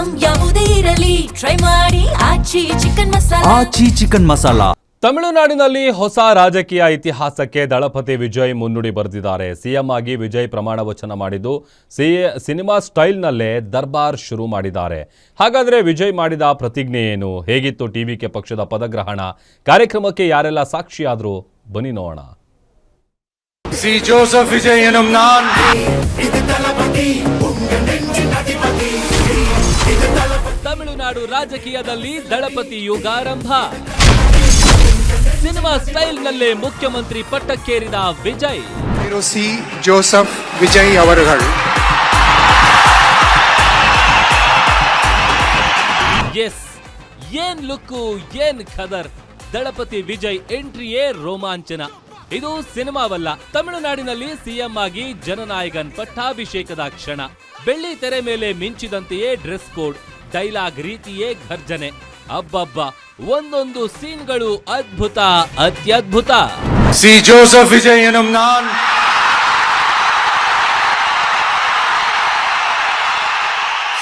Item ಯಾವುದೇ ಇರಲಿ try ಮಾಡಿ ಆಚಿ ಚಿಕನ್ ಮಸಾಲಾ. ತಮಿಳುನಾಡಿನಲ್ಲಿ ಹೊಸ ರಾಜಕೀಯ ಇತಿಹಾಸಕ್ಕೆ ದಳಪತಿ ವಿಜಯ್ ಮುನ್ನುಡಿ ಬರೆದಿದ್ದಾರೆ. ಸಿಎಂ ಆಗಿ ವಿಜಯ್ ಪ್ರಮಾಣ ವಚನ ಮಾಡಿದ್ದು ಸಿನಿಮಾ ಸ್ಟೈಲ್ನಲ್ಲೇ ದರ್ಬಾರ್ ಶುರು ಮಾಡಿದ್ದಾರೆ. ಹಾಗಾದರೆ ವಿಜಯ್ ಮಾಡಿದ ಪ್ರತಿಜ್ಞೆ ಏನು, ಹೇಗಿತ್ತು ಟಿವಿಕೆ ಪಕ್ಷದ ಪದಗ್ರಹಣ, ಕಾರ್ಯಕ್ರಮಕ್ಕೆ ಯಾರೆಲ್ಲ ಸಾಕ್ಷಿಯಾದ್ರು, ಬನ್ನಿ ನೋಡೋಣ. ಸಿ ಜೋಸೆಫ್ ವಿಜಯ್ ಎನ್ನುಂ ನಾನ್ ತಮಿಳುನಾಡು ರಾಜಕೀಯದಲ್ಲಿ ದಳಪತಿ ಯುಗಾರಂಭ. ಸಿನಿಮಾ ಸ್ಟೈಲ್ನಲ್ಲೇ ಮುಖ್ಯಮಂತ್ರಿ ಪಟ್ಟಕ್ಕೇರಿದ ವಿಜಯ್. ಸಿ ಜೋಸೆಫ್ ವಿಜಯ್ ಅವರುಗಳು ಏನ್ ಲುಕ್ಕು, ಏನ್ ಖದರ್. ದಳಪತಿ ವಿಜಯ್ ಎಂಟ್ರಿಯೇ ರೋಮಾಂಚನ. ಇದು ಸಿನಿಮಾವಲ್ಲ, ತಮಿಳುನಾಡಿನಲ್ಲಿ ಸಿಎಂ ಆಗಿ ಜನನಾಯಕನ್ ಪಟ್ಟಾಭಿಷೇಕದ ಕ್ಷಣ. ಬೆಳ್ಳಿ ತೆರೆ ಮೇಲೆ ಮಿಂಚಿದಂತೆಯೇ ಡ್ರೆಸ್ ಕೋಡ್, ಡೈಲಾಗ್ ರೀತಿಯೇ ಘರ್ಜನೆ. ಅಬ್ಬಬ್ಬ, ಒಂದೊಂದು ಸೀನ್ಗಳು ಅದ್ಭುತ, ಅತ್ಯದ್ಭುತ. ಸಿ ಜೋಸೆಫ್ ವಿಜಯ್ ಎನ್ನುಂ ನಾನ್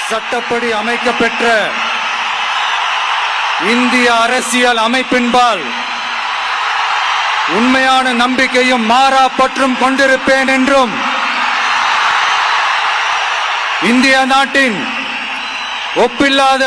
சட்டப்படி அமைக்கப்பெற்ற இந்திய அரசியல் அமைப்பின்பால் உண்மையான நம்பிக்கையும் மாறா பற்றும் கொண்டிருப்பேன் என்றும் இந்திய நாட்டின் ಒಪ್ಪಿಲ್ಲದ.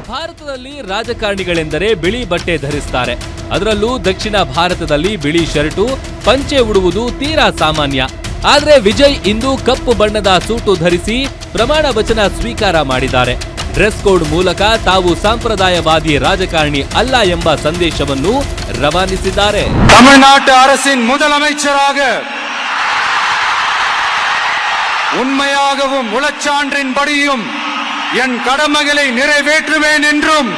ಭಾರತದಲ್ಲಿ ರಾಜಕಾರಣಿಗಳೆಂದರೆ ಬಿಳಿ ಬಟ್ಟೆ ಧರಿಸ್ತಾರೆ. ಅದರಲ್ಲೂ ದಕ್ಷಿಣ ಭಾರತದಲ್ಲಿ ಬಿಳಿ ಶರ್ಟು, ಪಂಚೆ ಉಡುವುದು ತೀರಾ ಸಾಮಾನ್ಯ. ಆದ್ರೆ ವಿಜಯ್ ಇಂದು ಕಪ್ಪು ಬಣ್ಣದ ಸೂಟು ಧರಿಸಿ ಪ್ರಮಾಣ ವಚನ ಸ್ವೀಕಾರ ಮಾಡಿದ್ದಾರೆ. ಡ್ರೆಸ್ ಕೋಡ್ ಮೂಲಕ ತಾವು ಸಾಂಪ್ರದಾಯವಾದಿ ರಾಜಕಾರಣಿ ಅಲ್ಲ ಎಂಬ ಸಂದೇಶವನ್ನು ರವಾನಿಸಿದ್ದಾರೆ. ತಮಿಳುನಾಡು அரசின் முதலமைச்சராக உண்மையாகவும் உளச்சான்றின்படியும் என் கடமைகளை நிறைவேற்றுவேன் என்றும்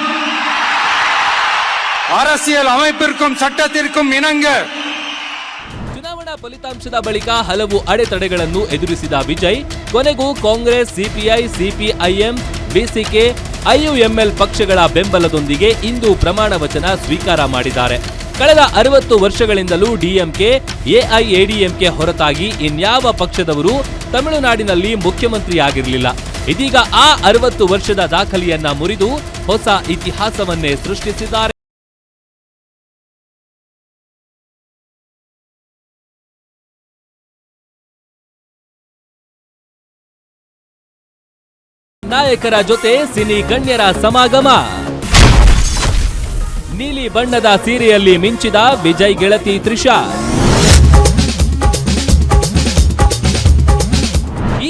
அரசியல் அமைப்பிற்கும் சட்டத்திற்கும் ಇಣಂಗ. ಚುನಾವಣಾ ಫಲಿತಾಂಶದ ಬಳಿಕ ಹಲವು ಅಡೆತಡೆಗಳನ್ನು ಎದುರಿಸಿದ ವಿಜಯ್ ಕೊನೆಗೂ ಕಾಂಗ್ರೆಸ್, ಸಿಪಿಐ, ಸಿಪಿಐಎಂ, ಬಿಸಿಕೆ, ಐಯುಎಂಎಲ್ ಪಕ್ಷಗಳ ಬೆಂಬಲದೊಂದಿಗೆ ಇಂದು ಪ್ರಮಾಣ ವಚನ ಸ್ವೀಕಾರ ಮಾಡಿದ್ದಾರೆ. ಕಳೆದ 60 ವರ್ಷಗಳಿಂದಲೂ ಡಿಎಂಕೆ, ಎಐಎಡಿಎಂಕೆ ಹೊರತಾಗಿ ಇನ್ಯಾವ ಪಕ್ಷದವರು ತಮಿಳುನಾಡಿನಲ್ಲಿ ಮುಖ್ಯಮಂತ್ರಿಯಾಗಿರಲಿಲ್ಲ. ಇದೀಗ ಆ 60 ವರ್ಷದ ದಾಖಲೆಯನ್ನ ಮುರಿದು ಹೊಸ ಇತಿಹಾಸವನ್ನೇ ಸೃಷ್ಟಿಸಿದ್ದಾರೆ. ನಾಯಕರ ಜೊತೆ ಸಿನಿ ಗಣ್ಯರ ಸಮಾಗಮ. ನೀಲಿ ಬಣ್ಣದ ಸೀರೆಯಲ್ಲಿ ಮಿಂಚಿದ ವಿಜಯ್ ಗೆಳತಿ ತ್ರಿಷಾ.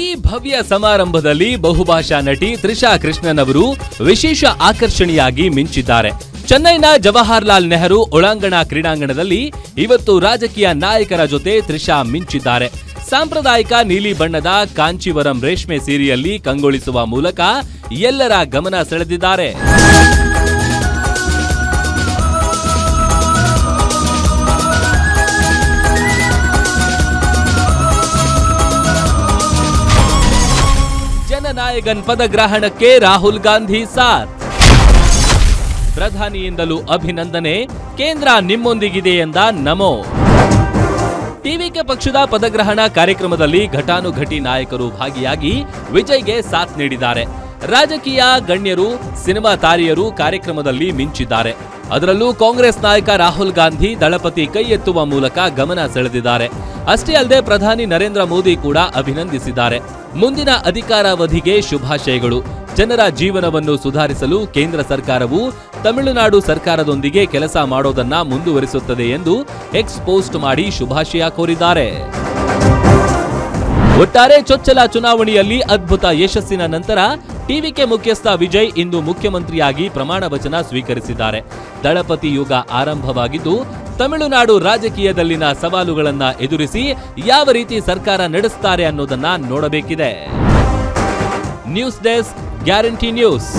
ಈ ಭವ್ಯ ಸಮಾರಂಭದಲ್ಲಿ ಬಹುಭಾಷಾ ನಟಿ ತ್ರಿಷಾ ಕೃಷ್ಣನ್ ಅವರು ವಿಶೇಷ ಆಕರ್ಷಣೆಯಾಗಿ ಮಿಂಚಿದ್ದಾರೆ. ಚೆನ್ನೈನ ಜವಾಹರ್ಲಾಲ್ ನೆಹರು ಒಳಾಂಗಣ ಕ್ರೀಡಾಂಗಣದಲ್ಲಿ ಇವತ್ತು ರಾಜಕೀಯ ನಾಯಕರ ಜೊತೆ ತ್ರಿಷಾ ಮಿಂಚಿದ್ದಾರೆ. ಸಾಂಪ್ರದಾಯಿಕ ನೀಲಿ ಬಣ್ಣದ ಕಾಂಚೀವರಂ ರೇಷ್ಮೆ ಸೀರೆಯಲ್ಲಿ ಕಂಗೊಳಿಸುವ ಮೂಲಕ ಎಲ್ಲರ ಗಮನ ಸೆಳೆದಿದ್ದಾರೆ. ಜನನಾಯಕನ್ ಪದಗ್ರಹಣಕ್ಕೆ ರಾಹುಲ್ ಗಾಂಧಿ ಸಾಥ್. ಪ್ರಧಾನಿಯಿಂದಲೂ ಅಭಿನಂದನೆ, ಕೇಂದ್ರ ನಿಮ್ಮೊಂದಿಗಿದೆ ಎಂದ ನಮೋ. ಟಿವಿಕೆ ಪಕ್ಷದ ಪದಗ್ರಹಣ ಕಾರ್ಯಕ್ರಮದಲ್ಲಿ ಘಟಾನುಘಟಿ ನಾಯಕರು ಭಾಗಿಯಾಗಿ ವಿಜಯ್ಗೆ ಸಾಥ್ ನೀಡಿದ್ದಾರೆ. ರಾಜಕೀಯ ಗಣ್ಯರು, ಸಿನಿಮಾ ತಾರೆಯರು ಕಾರ್ಯಕ್ರಮದಲ್ಲಿ ಮಿಂಚಿದ್ದಾರೆ. ಅದರಲ್ಲೂ ಕಾಂಗ್ರೆಸ್ ನಾಯಕ ರಾಹುಲ್ ಗಾಂಧಿ ದಳಪತಿ ಕೈ ಎತ್ತುವ ಮೂಲಕ ಗಮನ ಸೆಳೆದಿದ್ದಾರೆ. ಅಷ್ಟೇ ಅಲ್ಲದೆ ಪ್ರಧಾನಿ ನರೇಂದ್ರ ಮೋದಿ ಕೂಡ ಅಭಿನಂದಿಸಿದ್ದಾರೆ. ಮುಂದಿನ ಅಧಿಕಾರಾವಧಿಗೆ ಶುಭಾಶಯಗಳು. ಜನರ ಜೀವನವನ್ನು ಸುಧಾರಿಸಲು ಕೇಂದ್ರ ಸರ್ಕಾರವು ತಮಿಳುನಾಡು ಸರ್ಕಾರದೊಂದಿಗೆ ಕೆಲಸ ಮಾಡೋದನ್ನ ಮುಂದುವರಿಸುತ್ತದೆ ಎಂದು ಎಕ್ಸ್ ಪೋಸ್ಟ್ ಮಾಡಿ ಶುಭಾಶಯ ಕೋರಿದ್ದಾರೆ. ಒಟ್ಟಾರೆ ಚೊಚ್ಚಲ ಚುನಾವಣೆಯಲ್ಲಿ ಅದ್ಭುತ ಯಶಸ್ಸಿನ ನಂತರ ಟಿವಿಕೆ ಮುಖ್ಯಸ್ಥ ವಿಜಯ್ ಇಂದು ಮುಖ್ಯಮಂತ್ರಿಯಾಗಿ ಪ್ರಮಾಣ ವಚನ ಸ್ವೀಕರಿಸಿದ್ದಾರೆ. ದಳಪತಿ ಯುಗ ಆರಂಭವಾಗಿದ್ದು ತಮಿಳುನಾಡು ರಾಜಕೀಯದಲ್ಲಿನ ಸವಾಲುಗಳನ್ನ ಎದುರಿಸಿ ಯಾವ ರೀತಿ ಸರ್ಕಾರ ನಡೆಸುತ್ತಾರೆ ಅನ್ನೋದನ್ನ ನೋಡಬೇಕಿದೆ. News desk, guarantee news.